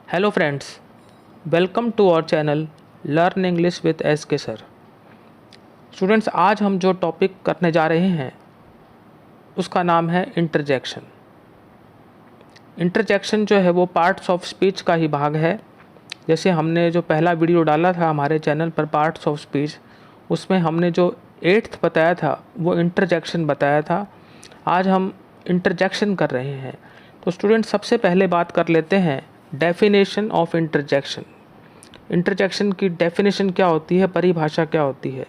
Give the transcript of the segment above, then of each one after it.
Hello friends, welcome to our channel learn English with S K sir. Students, आज हम जो topic करने जा रहे हैं उसका नाम है इंटरजेक्शन। इंटरजेक्शन जो है वो पार्ट्स ऑफ स्पीच का ही भाग है। जैसे हमने जो पहला वीडियो डाला था हमारे चैनल पर पार्ट्स ऑफ स्पीच, उसमें हमने जो 8th बताया था वो इंटरजेक्शन बताया था। आज हम इंटरजेक्शन कर रहे हैं। तो स्टूडेंट्स, सबसे पहले बात कर लेते हैं डेफिनेशन ऑफ इंटरजेक्शन। इंटरजेक्शन की डेफिनेशन क्या होती है, परिभाषा क्या होती है।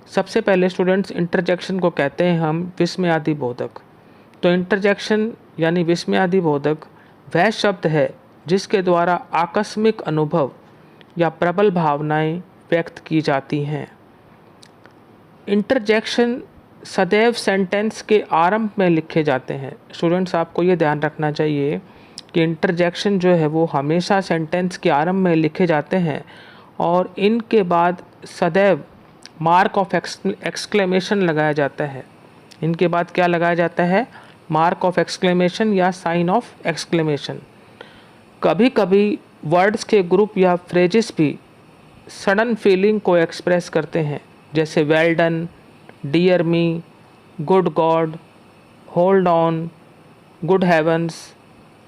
सबसे पहले स्टूडेंट्स, इंटरजेक्शन को कहते हैं हम विस्मयादि बोधक। तो इंटरजेक्शन यानी विस्मयादि बोधक वह शब्द है जिसके द्वारा आकस्मिक अनुभव या प्रबल भावनाएं व्यक्त की जाती हैं। इंटरजेक्शन सदैव सेंटेंस के आरंभ में लिखे जाते हैं। स्टूडेंट्स, आपको ये ध्यान रखना चाहिए कि इंटरजेक्शन जो है वो हमेशा सेंटेंस के आरंभ में लिखे जाते हैं और इनके बाद सदैव मार्क ऑफ एक्सक्लेमेशन लगाया जाता है। इनके बाद क्या लगाया जाता है? मार्क ऑफ एक्सक्लेमेशन या साइन ऑफ एक्सक्लेमेशन। कभी कभी वर्ड्स के ग्रुप या फ्रेजेस भी सडन फीलिंग को एक्सप्रेस करते हैं, जैसे well done, dear me, good god, hold on, good heavens,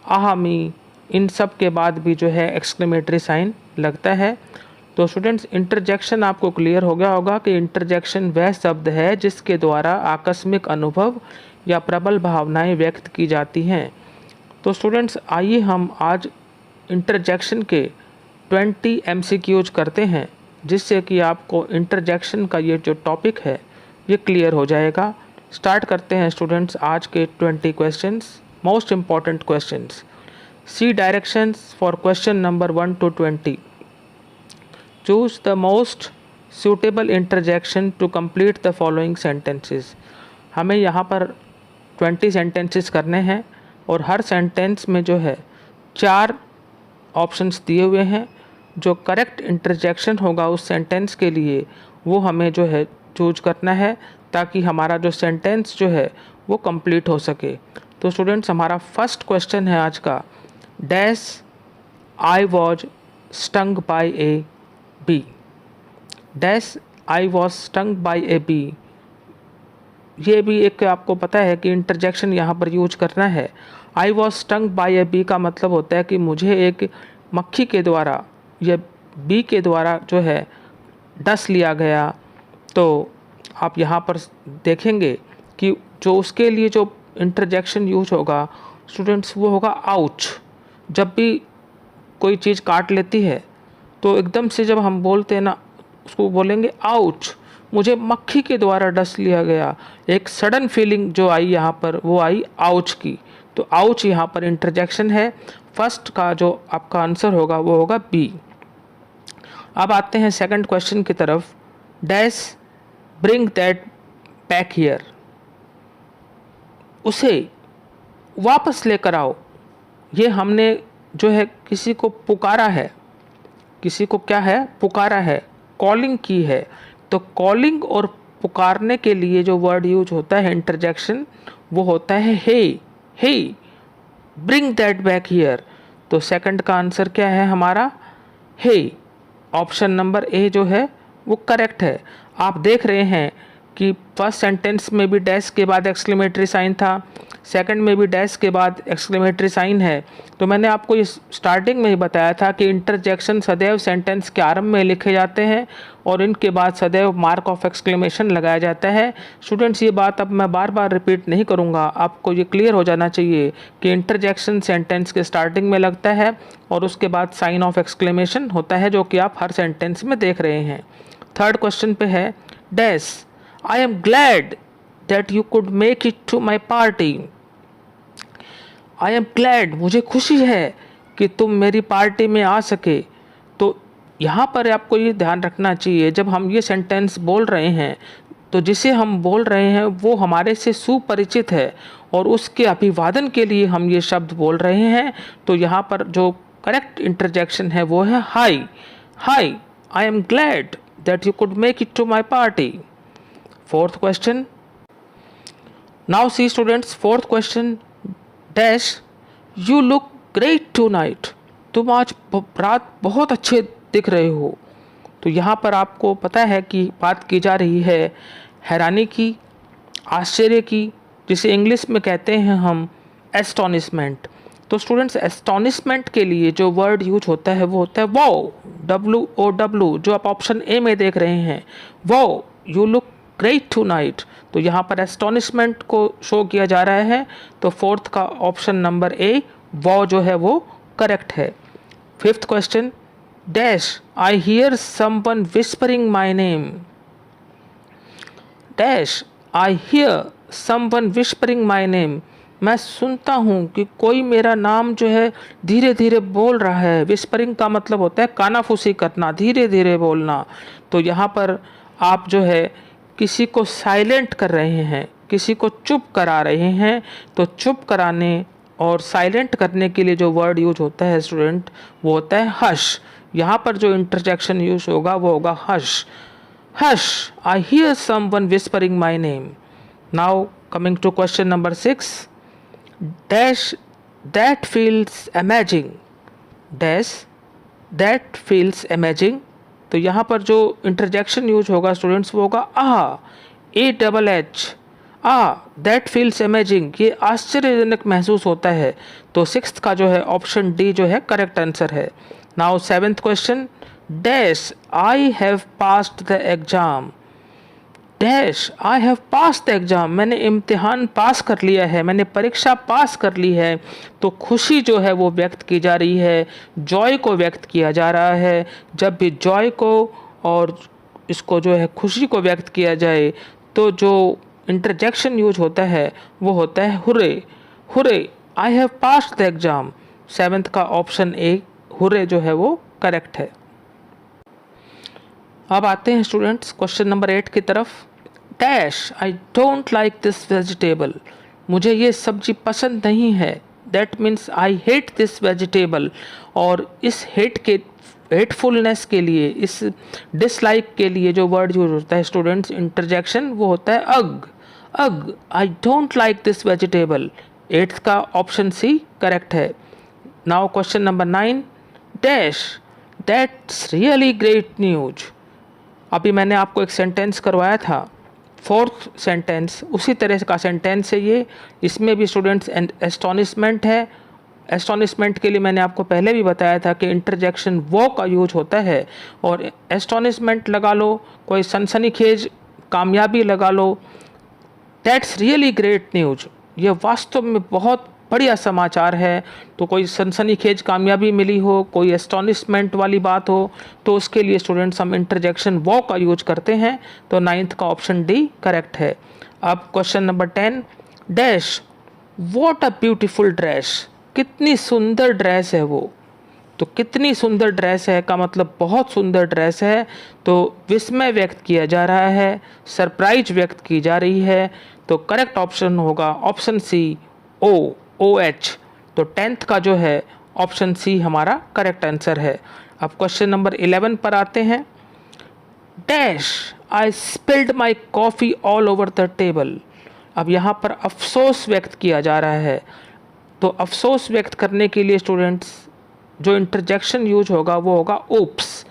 आहामी। इन सब के बाद भी जो है एक्सक्लेमेटरी साइन लगता है। तो स्टूडेंट्स, इंटरजेक्शन आपको क्लियर हो गया होगा कि इंटरजेक्शन वह शब्द है जिसके द्वारा आकस्मिक अनुभव या प्रबल भावनाएं व्यक्त की जाती हैं। तो स्टूडेंट्स, आइए हम आज इंटरजेक्शन के 20 MCQs करते हैं, जिससे कि आपको इंटरजेक्शन का ये जो टॉपिक है ये क्लियर हो जाएगा। स्टार्ट करते हैं स्टूडेंट्स आज के 20 questions, most important questions. See directions for question number 1 to 20। Choose the most suitable interjection to complete the following sentences। हमें यहाँ पर 20 सेंटेंसेस करने हैं और हर सेंटेंस में जो है 4 ऑप्शंस दिए हुए हैं। जो करेक्ट इंटरजेक्शन होगा उस सेंटेंस के लिए वो हमें जो है चूज करना है, ताकि हमारा जो सेंटेंस जो है वो कंप्लीट हो सके। तो स्टूडेंट्स, हमारा फर्स्ट क्वेश्चन है आज का, dash I was stung by a bee. Dash I was stung by a bee, ये भी एक आपको पता है कि इंटरजेक्शन यहाँ पर यूज करना है। I was stung by a bee का मतलब होता है कि मुझे एक मक्खी के द्वारा या बी के द्वारा जो है डस लिया गया। तो आप यहाँ पर देखेंगे कि जो उसके लिए जो इंटरजेक्शन यूज होगा स्टूडेंट्स वो होगा आउच। जब भी कोई चीज़ काट लेती है तो एकदम से जब हम बोलते हैं ना, उसको बोलेंगे आउच, मुझे मक्खी के द्वारा डस लिया गया। एक सडन फीलिंग जो आई यहाँ पर वो आई आउच की। तो आउच यहाँ पर इंटरजेक्शन है। फर्स्ट का जो आपका आंसर होगा वो होगा बी। अब आते हैं सेकंड क्वेश्चन की तरफ। Dash bring that back here, उसे वापस लेकर आओ। ये हमने जो है किसी को पुकारा है, किसी को क्या है? पुकारा है, कॉलिंग की है। तो कॉलिंग और पुकारने के लिए जो वर्ड यूज होता है इंटरजेक्शन वो होता है हे। हे ब्रिंग दैट बैक हियर। तो सेकंड का आंसर क्या है हमारा? हे। ऑप्शन नंबर ए जो है वो करेक्ट है। आप देख रहे हैं कि फर्स्ट सेंटेंस में भी डैश के बाद एक्सक्लेमेटरी साइन था, सेकंड में भी डैश के बाद एक्सक्लेमेटरी साइन है। तो मैंने आपको इस स्टार्टिंग में ही बताया था कि इंटरजेक्शन सदैव सेंटेंस के आरंभ में लिखे जाते हैं और इनके बाद सदैव मार्क ऑफ एक्सक्लेमेशन लगाया जाता है। स्टूडेंट्स, ये बात अब मैं बार बार रिपीट नहीं करूँगा, आपको ये क्लियर हो जाना चाहिए कि इंटरजेक्शन सेंटेंस के स्टार्टिंग में लगता है और उसके बाद साइन ऑफ एक्सक्लेमेशन होता है, जो कि आप हर सेंटेंस में देख रहे हैं। थर्ड क्वेश्चन पे है, dash I am glad that you could make it to my party। I am glad, मुझे खुशी है कि तुम मेरी पार्टी में आ सके। तो यहाँ पर आपको ये ध्यान रखना चाहिए, जब हम ये सेंटेंस बोल रहे हैं तो जिसे हम बोल रहे हैं वो हमारे से सुपरिचित है और उसके अभिवादन के लिए हम ये शब्द बोल रहे हैं। तो यहाँ पर जो करेक्ट इंटरजेक्शन है वो है hi. Hi, I am glad that you could make it to my party. Fourth question. Now see students, fourth question, dash you look great tonight। तुम आज रात बहुत अच्छे दिख रहे हो। तो यहाँ पर आपको पता है कि बात की जा रही है हैरानी की, आश्चर्य की, जिसे इंग्लिश में कहते हैं हम एस्टोनिशमेंट। तो स्टूडेंट्स, एस्टोनिशमेंट के लिए जो वर्ड यूज होता है वो होता है वाओ, WOW, जो आप ऑप्शन ए में देख रहे हैं। Wow, you look great tonight. तो यहाँ पर एस्टोनिशमेंट को शो किया जा रहा है, तो फोर्थ का ऑप्शन नंबर ए वाओ जो है वो करेक्ट है। Fifth question, dash I hear someone whispering my name. Dash I hear someone whispering my name. मैं सुनता हूँ कि कोई मेरा नाम जो है धीरे धीरे बोल रहा है। विस्परिंग का मतलब होता है कानाफूसी करना, धीरे धीरे बोलना। तो यहाँ पर आप जो है किसी को साइलेंट कर रहे हैं, किसी को चुप करा रहे हैं। तो चुप कराने और साइलेंट करने के लिए जो वर्ड यूज होता है स्टूडेंट, वो होता है हश। यहाँ पर जो इंटरजेक्शन यूज होगा वो होगा hush. Hush, I hear someone whispering my name. Now coming to question number 6, dash that feels amazing. Dash that feels amazing. तो यहाँ पर जो इंटरजेक्शन यूज होगा स्टूडेंट्स वो होगा AHH। दैट फील्स अमेजिंग, ये आश्चर्यजनक महसूस होता है। तो सिक्स्थ का जो है ऑप्शन डी जो है करेक्ट आंसर है। Now seventh question, dash I have passed the exam. Dash I have pass the exam, मैंने इम्तिहान पास कर लिया है, मैंने परीक्षा पास कर ली है। तो खुशी जो है वो व्यक्त की जा रही है, जॉय को व्यक्त किया जा रहा है। जब भी जॉय को और इसको जो है खुशी को व्यक्त किया जाए तो जो इंटरजेक्शन यूज होता है वो होता है hooray. Hooray, I have passed the exam. Seventh का ऑप्शन ए हुरे जो है वो करेक्ट है। अब आते हैं स्टूडेंट्स क्वेश्चन नंबर 8 की तरफ। Dash I don't like this vegetable. मुझे ये सब्जी पसंद नहीं है। That means I hate this vegetable. और इस हेटफुलनेस के लिए, इस डिसलाइक के लिए जो वर्ड यूज होता है स्टूडेंट्स इंटरजेक्शन, वो होता है अग। अग, I don't like this vegetable. Eighth का ऑप्शन सी करेक्ट है। Now question number 9, dash that's really great news. अभी मैंने आपको एक सेंटेंस करवाया था, फोर्थ सेंटेंस, उसी तरह का सेंटेंस है ये। इसमें भी स्टूडेंट्स एस्टोनिशमेंट है। एस्टोनिशमेंट के लिए मैंने आपको पहले भी बताया था कि इंटरजेक्शन वो का यूज होता है। और एस्टोनिशमेंट लगा लो, कोई सनसनीखेज कामयाबी लगा लो। दैट्स रियली ग्रेट न्यूज, ये वास्तव में बहुत बढ़िया समाचार है। तो कोई सनसनीखेज कामयाबी मिली हो, कोई एस्टोनिशमेंट वाली बात हो, तो उसके लिए स्टूडेंट्स हम इंटरजेक्शन वो का यूज करते हैं। तो नाइन्थ का ऑप्शन डी करेक्ट है। अब question number 10, dash what a beautiful dress. कितनी सुंदर ड्रेस है वो। तो कितनी सुंदर ड्रेस है का मतलब बहुत सुंदर ड्रेस है। तो विस्मय व्यक्त किया जा रहा है, सरप्राइज व्यक्त की जा रही है। तो करेक्ट ऑप्शन होगा ऑप्शन सी OH। तो 10th का जो है ऑप्शन सी हमारा करेक्ट आंसर है। अब क्वेश्चन नंबर 11 पर आते हैं। Dash I spilled my coffee all over the table. अब यहाँ पर अफसोस व्यक्त किया जा रहा है। तो अफसोस व्यक्त करने के लिए स्टूडेंट्स जो इंटरजेक्शन यूज होगा वो होगा oops.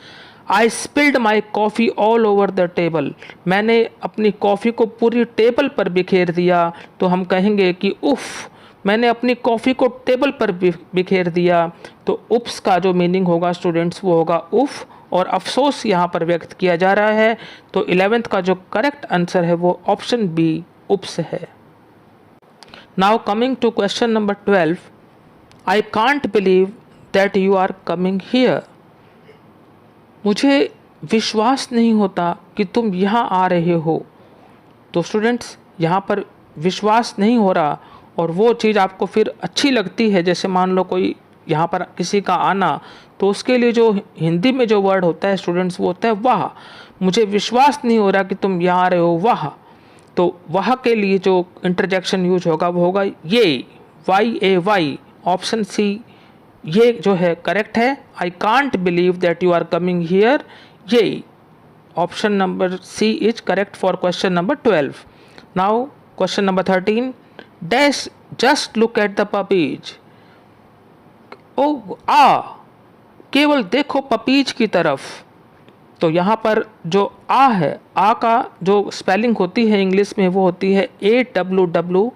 I spilled my coffee all over the table. मैंने अपनी कॉफ़ी को पूरी टेबल पर बिखेर दिया। तो हम कहेंगे कि उफ़, मैंने अपनी कॉफ़ी को टेबल पर बिखेर दिया। तो उप्स का जो मीनिंग होगा स्टूडेंट्स वो होगा उफ़, और अफसोस यहाँ पर व्यक्त किया जा रहा है। तो 11th का जो करेक्ट आंसर है वो ऑप्शन बी उप्स है। Now coming to question number 12, I can't believe that you are coming here. मुझे विश्वास नहीं होता कि तुम यहाँ आ रहे हो। तो स्टूडेंट्स यहाँ पर विश्वास नहीं हो रहा और वो चीज़ आपको फिर अच्छी लगती है, जैसे मान लो कोई यहाँ पर किसी का आना, तो उसके लिए जो हिंदी में जो वर्ड होता है स्टूडेंट्स वो होता है वाह। मुझे विश्वास नहीं हो रहा कि तुम यहाँ आ रहे हो, वाह। तो वाह के लिए जो इंटरजेक्शन यूज होगा वो होगा ये, YAY। ऑप्शन सी ये जो है करेक्ट है। I can't believe that you are coming here, ये option number C is correct for question number 12। Now question number 13, dash just look at the puppies. ओ केवल देखो पपीज की तरफ। तो यहाँ पर जो आ है, आ का जो स्पेलिंग होती है इंग्लिश में वो होती है AWW।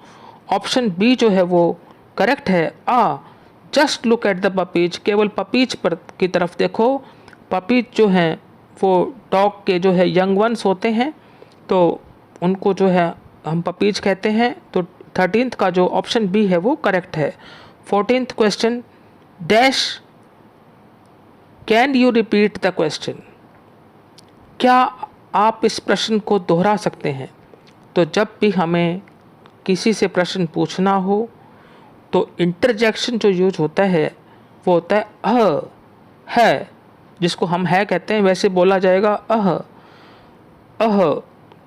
ऑप्शन बी जो है वो करेक्ट है, आ। Just look at the puppies, केवल पपीज पर की तरफ देखो। पपीज जो हैं वो डॉग के जो है यंग वंस होते हैं, तो उनको जो है हम पपीज कहते हैं। तो 13th का जो ऑप्शन बी है वो करेक्ट है। 14th question, dash can you repeat the question, क्या आप इस प्रश्न को दोहरा सकते हैं। तो जब भी हमें किसी से प्रश्न पूछना हो तो इंटरजेक्शन जो यूज होता है वो होता है है, जिसको हम है कहते हैं, वैसे बोला जाएगा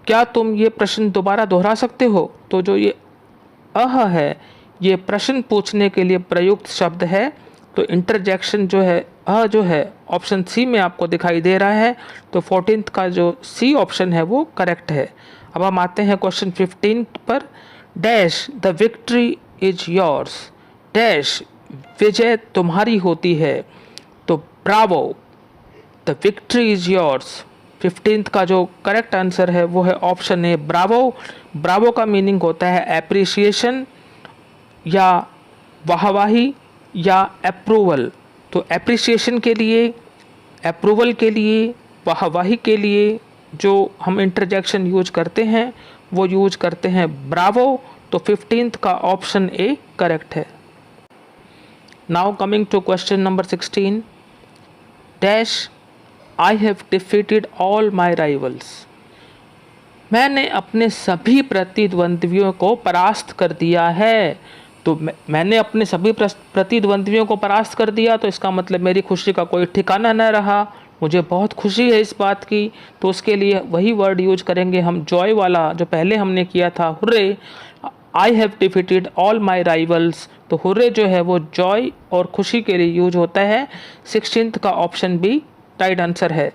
क्या तुम ये प्रश्न दोबारा दोहरा सकते हो। तो जो ये है ये प्रश्न पूछने के लिए प्रयुक्त शब्द है। तो इंटरजेक्शन जो है ऑप्शन सी में आपको दिखाई दे रहा है। तो 14th का जो सी ऑप्शन है वो करेक्ट है। अब हम आते हैं क्वेश्चन 15 पर। Dash the victory is yours, dash विजय तुम्हारी होती है। तो bravo, the victory is yours. 15th का जो करेक्ट आंसर है वो है ऑप्शन ए, ब्रावो। ब्रावो का मीनिंग होता है एप्रिसिएशन या वाहवाही या अप्रूवल। तो एप्रिसिएशन के लिए, अप्रूवल के लिए, वाहवाही के लिए जो हम इंटरजेक्शन यूज करते हैं वो यूज करते हैं ब्रावो। तो 15th का ऑप्शन ए करेक्ट है। Now coming to question number 16, dash I have defeated all my rivals, मैंने अपने सभी प्रतिद्वंद्वियों को परास्त कर दिया है। तो मैंने अपने सभी प्रतिद्वंद्वियों को परास्त कर दिया, तो इसका मतलब मेरी खुशी का कोई ठिकाना न रहा, मुझे बहुत खुशी है इस बात की। तो उसके लिए वही वर्ड यूज करेंगे हम, जॉय वाला जो पहले हमने किया था, hurray. I have defeated all my rivals. तो हुर्रे जो है वो जॉय और खुशी के लिए यूज होता है। 16th का ऑप्शन बी राइट आंसर है।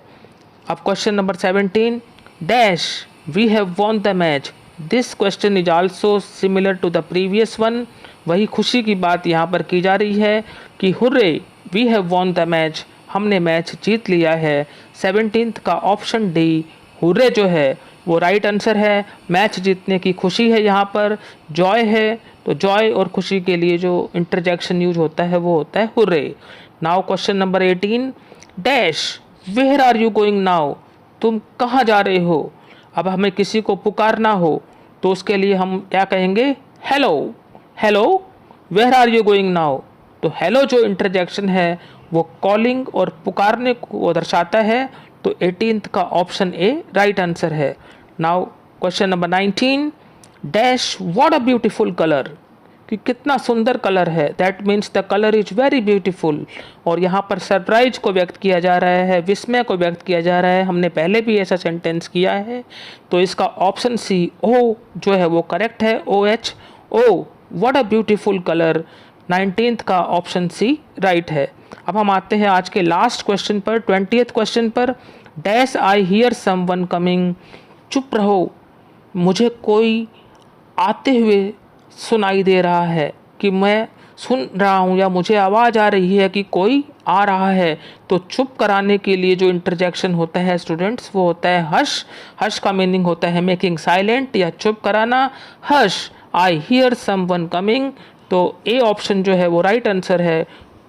अब question number 17, dash we have won the match, this question is also similar to the previous one. वही खुशी की बात यहाँ पर की जा रही है कि hurray we have won the match, हमने मैच जीत लिया है। 17th का ऑप्शन डी हुर्रे जो है वो राइट आंसर है। मैच जीतने की खुशी है, यहाँ पर जॉय है, तो जॉय और खुशी के लिए जो इंटरजेक्शन यूज होता है वो होता है hurray. Now question number 18, dash where are you going now, तुम कहाँ जा रहे हो। अब हमें किसी को पुकारना हो तो उसके लिए हम क्या कहेंगे, hello, hello where are you going now. तो हेलो जो इंटरजेक्शन है वो कॉलिंग और पुकारने को दर्शाता है। तो 18th का ऑप्शन ए राइट आंसर है। Now question number 19, dash what a beautiful colour, कि कितना सुंदर कलर है, that means the colour is very beautiful. और यहाँ पर सरप्राइज को व्यक्त किया जा रहा है, विस्मय को व्यक्त किया जा रहा है। हमने पहले भी ऐसा सेंटेंस किया है। तो इसका ऑप्शन सी ओ जो है वो करेक्ट है, OH, oh what a beautiful colour. 19th का ऑप्शन सी राइट है। अब हम आते हैं आज के लास्ट क्वेश्चन पर, 20th क्वेश्चन पर। Dash I hear someone coming, चुप रहो, मुझे कोई आते हुए सुनाई दे रहा है, कि मैं सुन रहा हूँ या मुझे आवाज़ आ रही है कि कोई आ रहा है। तो चुप कराने के लिए जो इंटरजेक्शन होता है स्टूडेंट्स वो होता है हश। हश का मीनिंग होता है मेकिंग साइलेंट या चुप कराना। Hush I hear someone coming. तो ए ऑप्शन जो है वो राइट आंसर है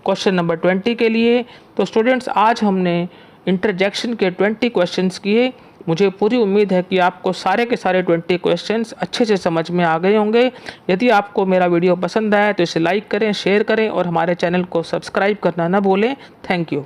क्वेश्चन नंबर 20 के लिए। तो स्टूडेंट्स आज हमने इंटरजेक्शन के 20 क्वेश्चंस किए। मुझे पूरी उम्मीद है कि आपको सारे के सारे 20 क्वेश्चंस अच्छे से समझ में आ गए होंगे। यदि आपको मेरा वीडियो पसंद आया तो इसे लाइक करें, शेयर करें और हमारे चैनल को सब्सक्राइब करना ना भूलें। Thank you.